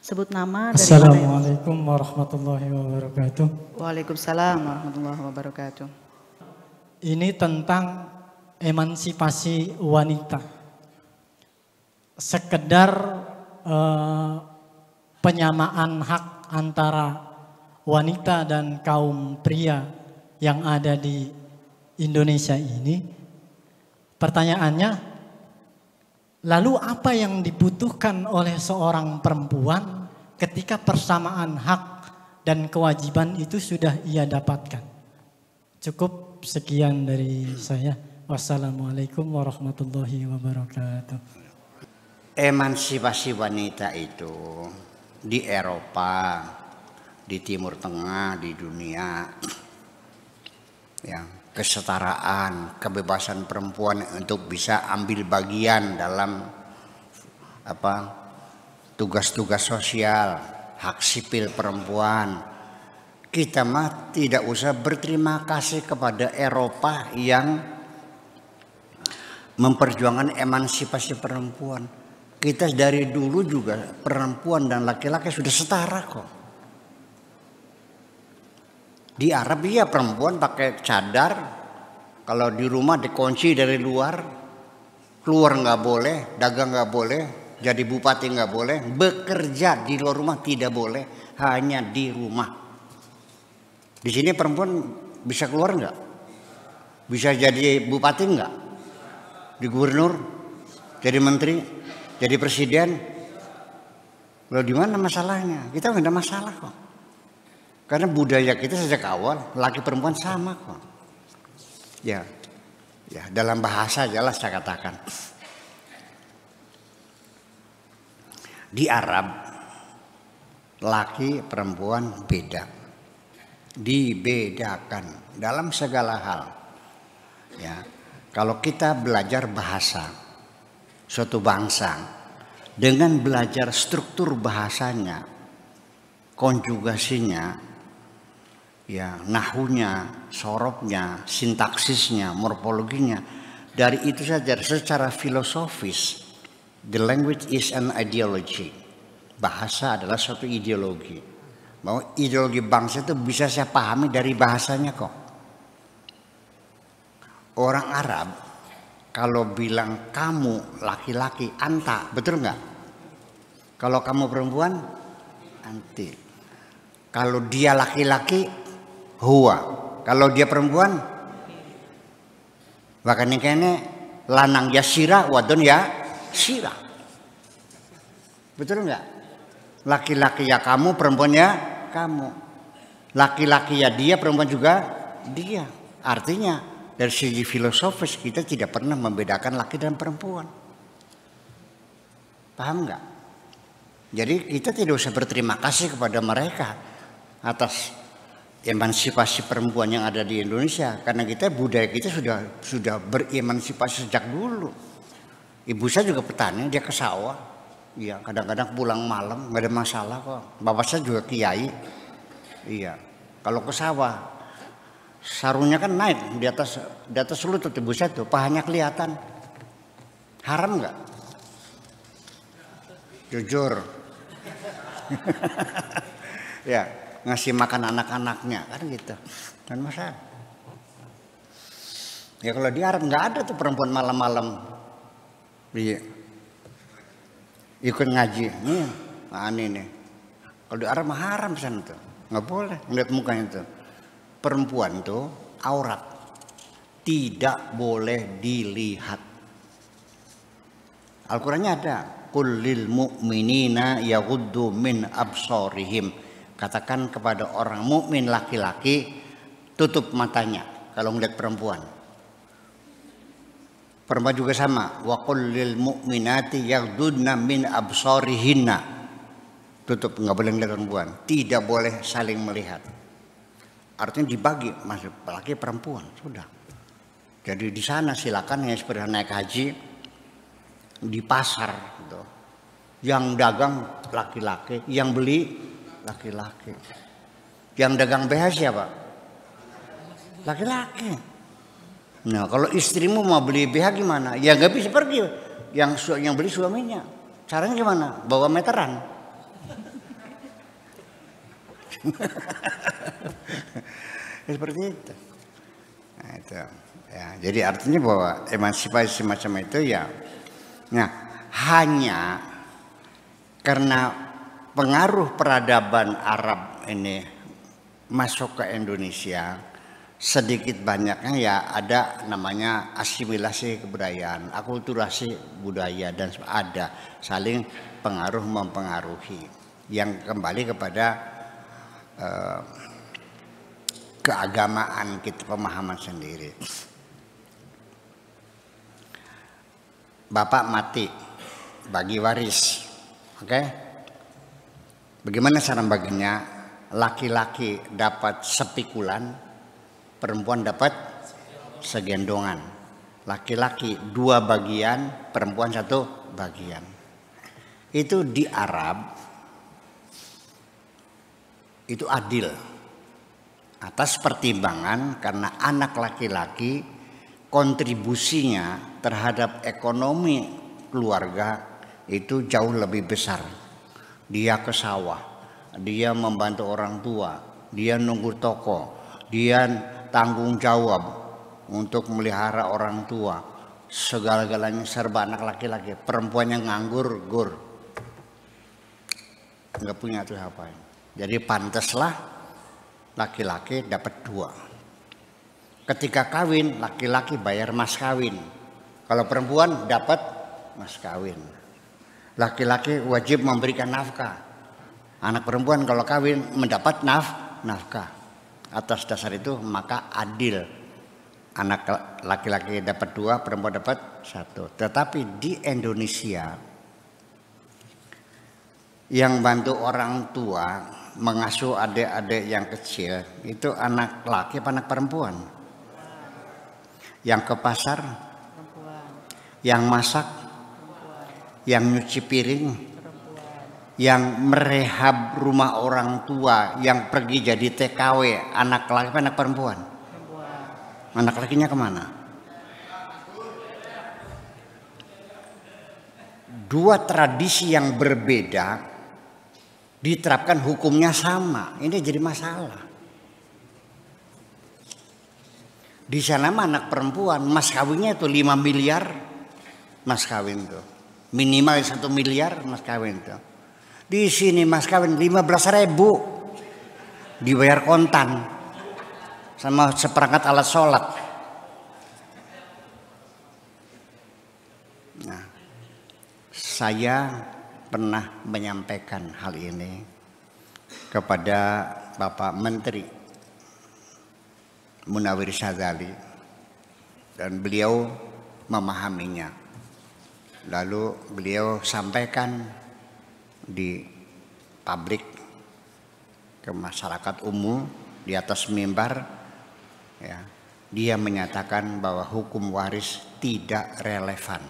Sebut nama dari mana? Assalamualaikum warahmatullahi wabarakatuh. Waalaikumsalam warahmatullahi wabarakatuh. Ini tentang emansipasi wanita. Sekedar penyamaan hak antara wanita dan kaum pria yang ada di Indonesia ini. Pertanyaannya, lalu apa yang dibutuhkan oleh seorang perempuan ketika persamaan hak dan kewajiban itu sudah ia dapatkan? Cukup sekian dari saya. Wassalamualaikum warahmatullahi wabarakatuh. Emansipasi wanita itu di Eropa, di Timur Tengah, di dunia, ya, kesetaraan, kebebasan perempuan untuk bisa ambil bagian dalam tugas-tugas sosial, hak sipil perempuan. Kita mah tidak usah berterima kasih kepada Eropa yang memperjuangkan emansipasi perempuan. Kita dari dulu juga perempuan dan laki-laki sudah setara kok. Di Arab ya perempuan pakai cadar, kalau di rumah dikunci dari luar, keluar nggak boleh, dagang nggak boleh, jadi bupati nggak boleh, bekerja di luar rumah tidak boleh, hanya di rumah. Di sini perempuan bisa keluar nggak? Bisa jadi bupati nggak? Di gubernur, jadi menteri, jadi presiden. Lalu di mana masalahnya? Kita nggak ada masalah kok. Karena budaya kita sejak awal laki perempuan sama kok. Ya, dalam bahasa jelas saya katakan. Di Arab laki perempuan beda, dibedakan dalam segala hal. Ya, kalau kita belajar bahasa suatu bangsa dengan belajar struktur bahasanya, konjugasinya, ya, nahunya, sorobnya, sintaksisnya, morfologinya. Dari itu saja secara filosofis, the language is an ideology. Bahasa adalah suatu ideologi. Bahwa ideologi bangsa itu bisa saya pahami dari bahasanya kok. Orang Arab kalau bilang kamu laki-laki anta, betul nggak? Kalau kamu perempuan anti. Kalau dia laki-laki huwa, kalau dia perempuan bahkan kene lanang ya sira, wadon ya sira. Betul enggak? Laki-laki ya kamu, perempuan ya kamu. Laki-laki ya dia, perempuan juga dia. Artinya dari segi filosofis kita tidak pernah membedakan laki dan perempuan. Paham enggak? Jadi kita tidak usah berterima kasih kepada mereka atas emansipasi perempuan yang ada di Indonesia, karena kita budaya kita sudah beremansipasi sejak dulu. Ibu saya juga petani, dia ke sawah, iya, kadang-kadang pulang malam nggak ada masalah kok. Bapak saya juga kiai, iya, kalau ke sawah sarungnya kan naik di atas lutut ibu saya tuh, pahanya kelihatan. Haram nggak? Jujur. Ya, ngasih makan anak-anaknya kan gitu, dan masalah. Ya kalau di Arab nggak ada tuh perempuan malam-malam ikut ngaji nih, ini nih. Kalau di Arab mah haram sana tuh, nggak boleh ngeliat mukanya tuh. Perempuan tuh aurat, tidak boleh dilihat. Al-Qurannya ada, qul lil mu'minina yaghuddu min absarihim. Katakan kepada orang mukmin laki-laki tutup matanya kalau ngeliat perempuan. Perempuan juga sama. Wa qul lil mu'minati yaghdudna min absarihinna. Tutup, nggak boleh ngeliat perempuan. Tidak boleh saling melihat. Artinya dibagi masuk laki perempuan sudah. Jadi di sana silakan yang seperti naik haji di pasar gitu. Yang dagang laki-laki, yang beli laki-laki. Yang dagang BH siapa? Laki-laki. Nah kalau istrimu mau beli BH gimana? Ya nggak bisa pergi. Yang beli suaminya. Caranya gimana? Bawa meteran. Seperti itu. Nah, itu. Ya, jadi artinya bahwa emansipasi semacam itu ya, nah hanya karena pengaruh peradaban Arab ini masuk ke Indonesia, sedikit banyaknya ya ada namanya asimilasi kebudayaan, akulturasi budaya, dan ada saling pengaruh mempengaruhi yang kembali kepada keagamaan kita, pemahaman sendiri. Bapak mati, bagi waris, oke? Bagaimana cara baginya? Laki-laki dapat sepikulan, perempuan dapat segendongan. Laki-laki 2 bagian, perempuan 1 bagian. Itu di Arab, itu adil. Atas pertimbangan karena anak laki-laki kontribusinya terhadap ekonomi keluarga itu jauh lebih besar. Dia ke sawah, dia membantu orang tua, dia nunggu toko, dia tanggung jawab untuk melihara orang tua. Segala-galanya serba anak laki-laki. Perempuan yang nganggur, nggak punya tuh apa. Jadi pantaslah laki-laki dapat 2. Ketika kawin, laki-laki bayar mas kawin. Kalau perempuan dapat mas kawin. Laki-laki wajib memberikan nafkah. Anak perempuan kalau kawin mendapat nafkah. Atas dasar itu maka adil. Anak laki-laki dapat 2, perempuan dapat 1. Tetapi di Indonesia yang bantu orang tua mengasuh adik-adik yang kecil itu anak laki apa anak perempuan? Yang ke pasar, perempuan. Yang masak, perempuan. Yang nyuci piring, perempuan. Yang merehab rumah orang tua, yang pergi jadi TKW, anak laki anak perempuan? Perempuan. Anak lakinya kemana? 2 tradisi yang berbeda diterapkan hukumnya sama, ini jadi masalah. Di sana mah anak perempuan, mas kawinnya itu 5 miliar, mas kawin tuh. Minimal 1 miliar mas kawin tuh. Di sini mas kawin 15.000, dibayar kontan, sama seperangkat alat sholat. Nah, saya pernah menyampaikan hal ini kepada Bapak Menteri Munawir Syadzali dan beliau memahaminya. Lalu beliau sampaikan di publik ke masyarakat umum di atas mimbar, ya, dia menyatakan bahwa hukum waris tidak relevan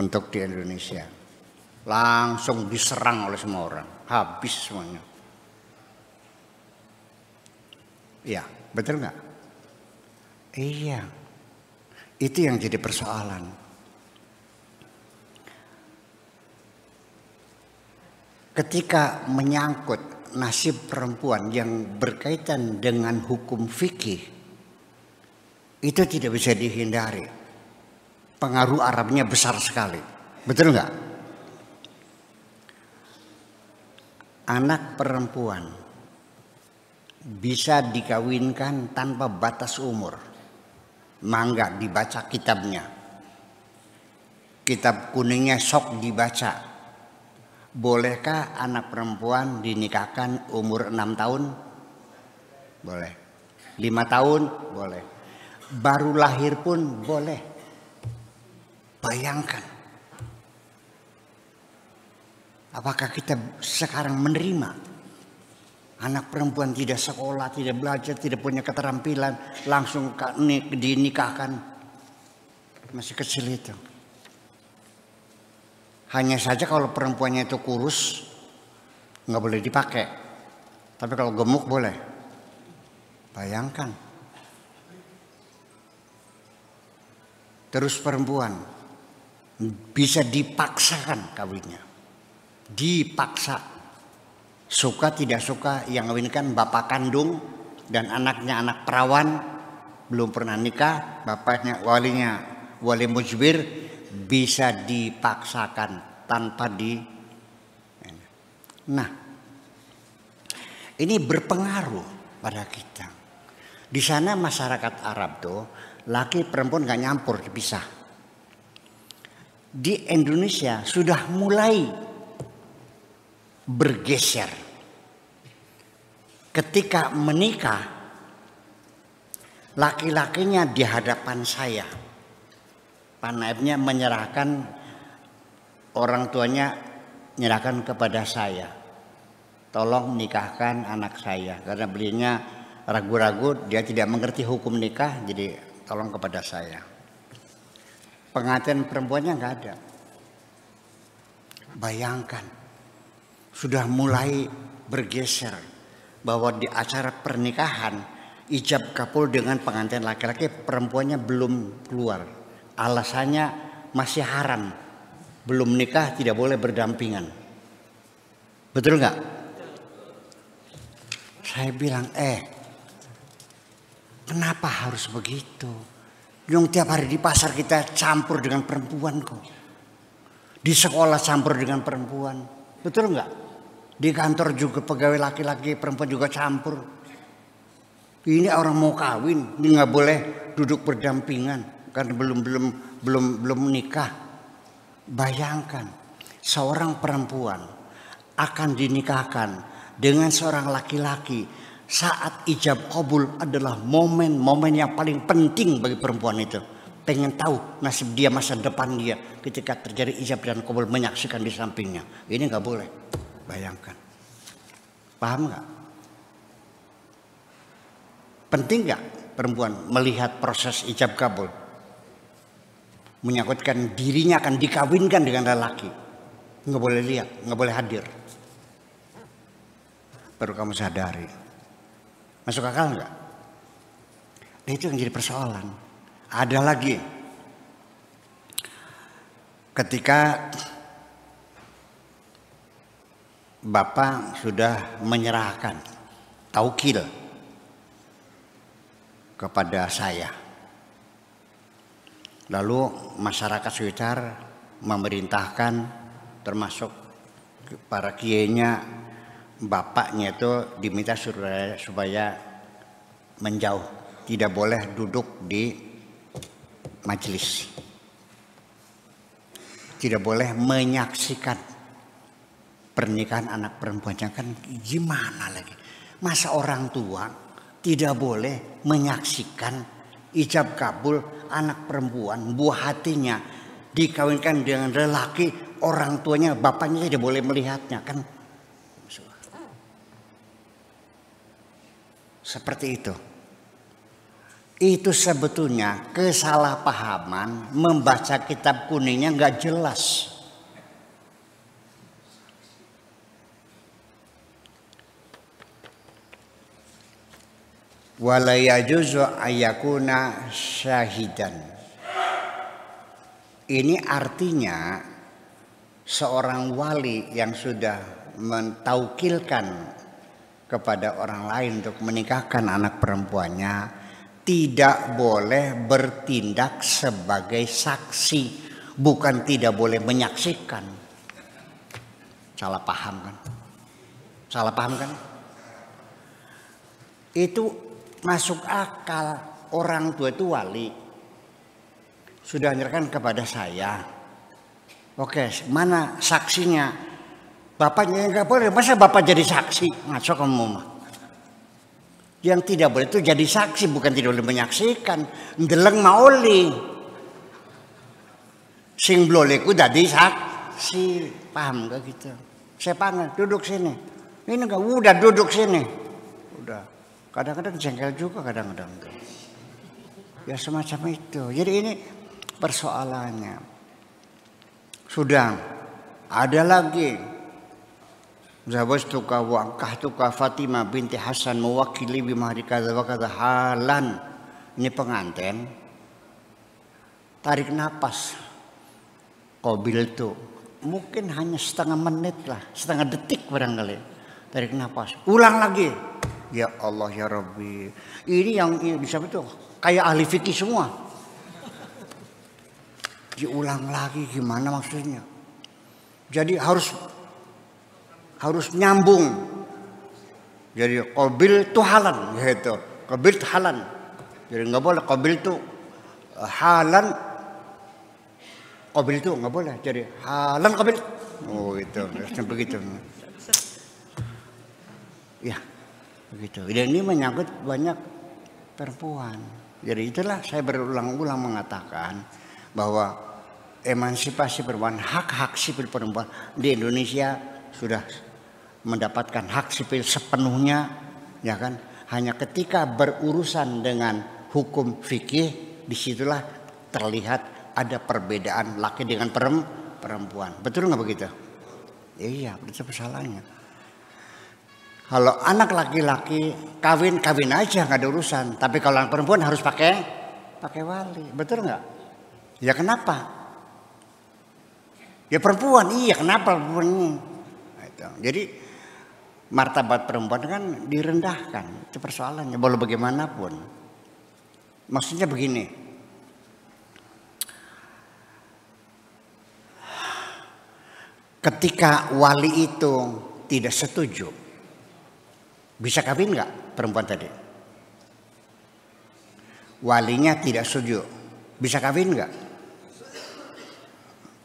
untuk di Indonesia. Langsung diserang oleh semua orang, habis semuanya. Iya, betul nggak? Iya, itu yang jadi persoalan. Ketika menyangkut nasib perempuan yang berkaitan dengan hukum fikih, itu tidak bisa dihindari. Pengaruh Arabnya besar sekali, betul nggak? Anak perempuan bisa dikawinkan tanpa batas umur. Mangga dibaca kitabnya. Kitab kuningnya sok dibaca. Bolehkah anak perempuan dinikahkan umur 6 tahun? Boleh. 5 tahun? Boleh. Baru lahir pun boleh. Bayangkan. Apakah kita sekarang menerima anak perempuan tidak sekolah, tidak belajar, tidak punya keterampilan, langsung dinikahkan? Masih kecil itu. Hanya saja kalau perempuannya itu kurus, nggak boleh dipakai. Tapi kalau gemuk boleh. Bayangkan. Terus perempuan bisa dipaksakan kawinnya. Dipaksa. Suka tidak suka yang ngawinkan bapak kandung dan anaknya anak perawan, belum pernah nikah, bapaknya wali mujbir, bisa dipaksakan tanpa di. Nah, ini berpengaruh pada kita. Di sana masyarakat Arab tuh laki perempuan gak nyampur, dipisah. Di Indonesia sudah mulai bergeser. Ketika menikah, laki-lakinya di hadapan saya, Pak Naibnya menyerahkan, orang tuanya menyerahkan kepada saya, tolong nikahkan anak saya, karena belinya ragu-ragu, dia tidak mengerti hukum nikah, jadi tolong kepada saya. Pengantin perempuannya nggak ada. Bayangkan, sudah mulai bergeser bahwa di acara pernikahan ijab kabul dengan pengantin laki-laki, perempuannya belum keluar. Alasannya masih haram, belum nikah, tidak boleh berdampingan. Betul nggak? Saya bilang, kenapa harus begitu? Yang tiap hari di pasar kita campur dengan perempuan kok. Di sekolah campur dengan perempuan. Betul nggak? Di kantor juga pegawai laki-laki, perempuan juga campur. Ini orang mau kawin, ini nggak boleh duduk berdampingan karena belum nikah. Bayangkan, seorang perempuan akan dinikahkan dengan seorang laki-laki. Saat ijab kabul adalah momen-momen yang paling penting bagi perempuan itu. Pengen tahu nasib dia, masa depan dia ketika terjadi ijab dan kabul, menyaksikan di sampingnya. Ini nggak boleh. Bayangkan. Paham nggak? Penting nggak perempuan melihat proses ijab kabul? Menyangkutkan dirinya akan dikawinkan dengan lelaki. Nggak boleh lihat, nggak boleh hadir. Baru kamu sadari. Masuk akal enggak? Nah, itu yang jadi persoalan. Ada lagi. Ketika Bapak sudah menyerahkan taukil kepada saya. Lalu masyarakat sekitar memerintahkan, termasuk para kiainya, bapaknya itu diminta supaya menjauh, tidak boleh duduk di majelis, tidak boleh menyaksikan pernikahan anak perempuannya. Kan gimana lagi, masa orang tua tidak boleh menyaksikan ijab kabul anak perempuan, buah hatinya dikawinkan dengan lelaki, orang tuanya, bapaknya tidak boleh melihatnya, kan? Seperti itu. Itu sebetulnya kesalahpahaman, membaca kitab kuningnya nggak jelas. Wala yajuzu ayyakuna syahidan. Ini artinya seorang wali yang sudah mentaukilkan kepada orang lain untuk menikahkan anak perempuannya tidak boleh bertindak sebagai saksi, bukan tidak boleh menyaksikan. Salah paham kan? Salah paham kan? Itu masuk akal. Orang tua itu wali sudah menyerahkan kepada saya. Oke, mana saksinya? Bapaknya nggak boleh, masa bapak jadi saksi? Ngaco kamu mah. Yang tidak boleh itu jadi saksi, bukan tidak boleh menyaksikan. Ndeleng maoli. Sing bloleku dadi saksi, paham gak gitu? Saya panggil, duduk sini. Ini enggak, udah duduk sini. Udah. Kadang-kadang jengkel juga kadang-kadang. Ya semacam itu. Jadi ini persoalannya. Sudah ada lagi. Zawajtuka wa ankahtuka Fatimah binti Hasan mewakili bimahri kadza wa kadza halan. Ini pengantin tarik napas. Qabil itu mungkin hanya setengah menit lah, setengah detik barangkali. tarik nafas, ulang lagi. Ya Allah ya Rabbi. Ini yang bisa betul kayak ahli fikih semua. Diulang lagi gimana maksudnya? Jadi harus nyambung. Jadi qabil tu halan gitu. Qabil tu halan. Jadi nggak boleh qabil tu halan. Qabil tu nggak boleh. Jadi halan qabil. Oh itu begitu. Ya begitu. Dan ini menyangkut banyak perempuan. Jadi itulah saya berulang-ulang mengatakan bahwa emansipasi perempuan, hak-hak sipil perempuan di Indonesia sudah mendapatkan hak sipil sepenuhnya, ya kan? Hanya ketika berurusan dengan hukum fikih, disitulah terlihat ada perbedaan laki dengan perempuan. Betul nggak begitu? Iya, itu masalahnya. Kalau anak laki-laki kawin aja nggak ada urusan, tapi kalau anak perempuan harus pakai wali, betul nggak? Ya kenapa? Ya perempuan, iya kenapa perempuan? Jadi martabat perempuan kan direndahkan, itu persoalannya. Walau bagaimanapun, maksudnya begini, ketika wali itu tidak setuju, bisa kawin nggak perempuan tadi? Walinya tidak setuju, bisa kawin nggak?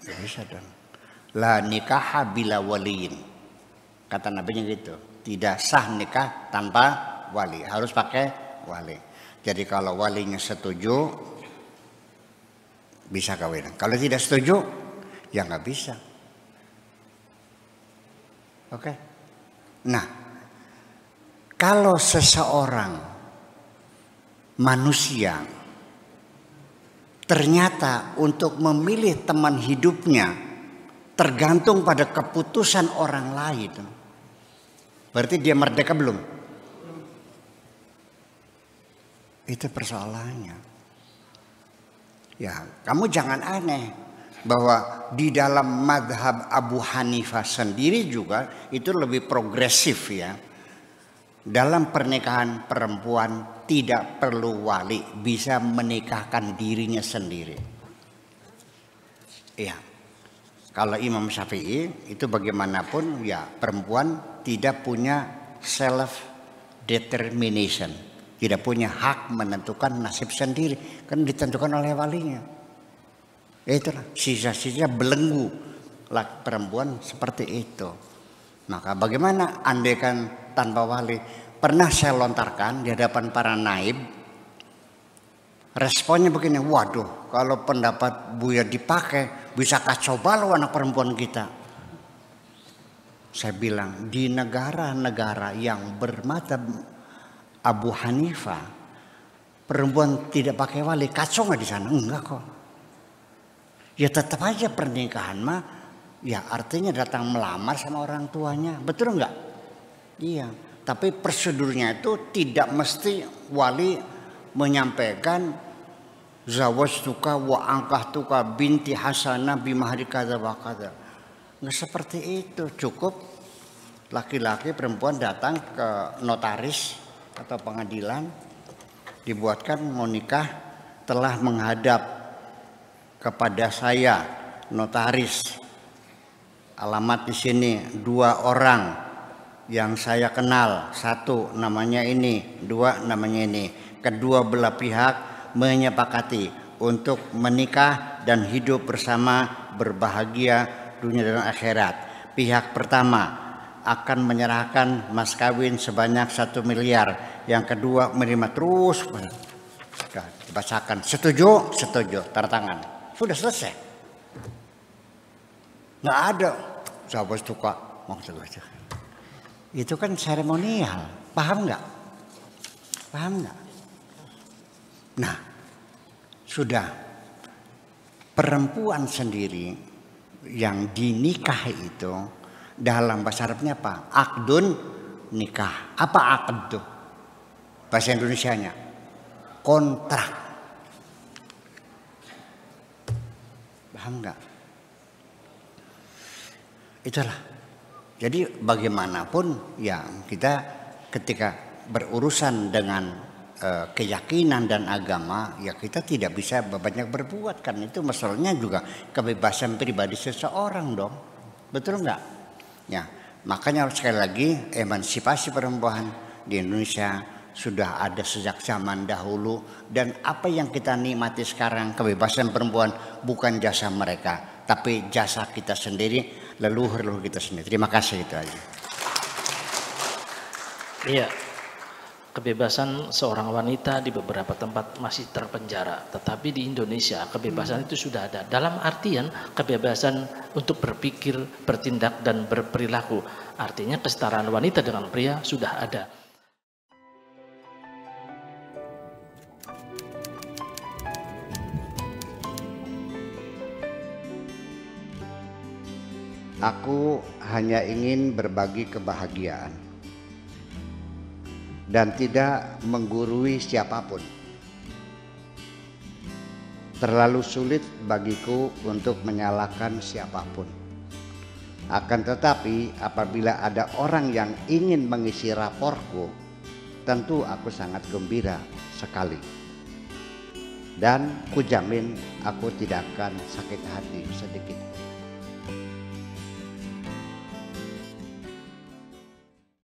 Ya bisa dong. La nikaha bila waliin, kata nabinya gitu. Tidak sah nikah tanpa wali, harus pakai wali. Jadi kalau walinya setuju, bisa kawin. Kalau tidak setuju, ya nggak bisa. Oke. Nah, kalau seseorang manusia ternyata untuk memilih teman hidupnya tergantung pada keputusan orang lain, berarti dia merdeka belum? Itu persoalannya. Ya, kamu jangan aneh bahwa di dalam madhab Abu Hanifah sendiri juga itu lebih progresif ya. Dalam pernikahan perempuan tidak perlu wali, bisa menikahkan dirinya sendiri. Iya. Kalau Imam Syafi'i itu bagaimanapun ya perempuan tidak punya self determination, tidak punya hak menentukan nasib sendiri, kan ditentukan oleh walinya. Itulah sisa-sisa belenggu perempuan seperti itu. Maka bagaimana andaikan tanpa wali? Pernah saya lontarkan di hadapan para naib. Responnya begini, waduh kalau pendapat Buya dipakai bisa kacau balau anak perempuan kita. Saya bilang di negara-negara yang bermadzhab Abu Hanifah perempuan tidak pakai wali, kacau nggak di sana? Enggak kok. Ya tetap aja pernikahan mah ya artinya datang melamar sama orang tuanya, betul nggak? Iya, tapi prosedurnya itu tidak mesti wali menyampaikan zawajtuka wa ankahtuka binti Hasanah bimahri kadza wa kadza. Nggak seperti itu, cukup laki-laki perempuan datang ke notaris atau pengadilan, dibuatkan mau nikah, telah menghadap kepada saya notaris, alamat di sini 2 orang yang saya kenal, 1 namanya ini, 2 namanya ini. Kedua belah pihak menyepakati untuk menikah dan hidup bersama berbahagia dunia dan akhirat. Pihak pertama akan menyerahkan mas kawin sebanyak 1 miliar. Yang kedua menerima terus. Sudah dibacakan, setuju, setuju, tanda tangan. Sudah selesai. Nggak ada sahabat suka maksud gue. Itu kan seremonial, paham nggak? Paham nggak? Nah, sudah perempuan sendiri yang dinikahi itu dalam bahasa Arabnya apa? Akdun nikah. Apa akd? Bahasa Indonesianya kontrak. Paham nggak? Itulah. Jadi bagaimanapun ya kita ketika berurusan dengan keyakinan dan agama ya kita tidak bisa banyak berbuat, kan itu masalahnya juga kebebasan pribadi seseorang dong, betul nggak? Ya makanya sekali lagi emansipasi perempuan di Indonesia sudah ada sejak zaman dahulu, dan apa yang kita nikmati sekarang kebebasan perempuan bukan jasa mereka tapi jasa kita sendiri, leluhur kita sendiri. Terima kasih, itu aja. Iya. Kebebasan seorang wanita di beberapa tempat masih terpenjara, tetapi di Indonesia kebebasan itu sudah ada. Dalam artian kebebasan untuk berpikir, bertindak, dan berperilaku. Artinya kesetaraan wanita dengan pria sudah ada. Aku hanya ingin berbagi kebahagiaan dan tidak menggurui siapapun. Terlalu sulit bagiku untuk menyalahkan siapapun. Akan tetapi apabila ada orang yang ingin mengisi raportku, tentu aku sangat gembira sekali. Dan kujamin aku tidak akan sakit hati sedikit.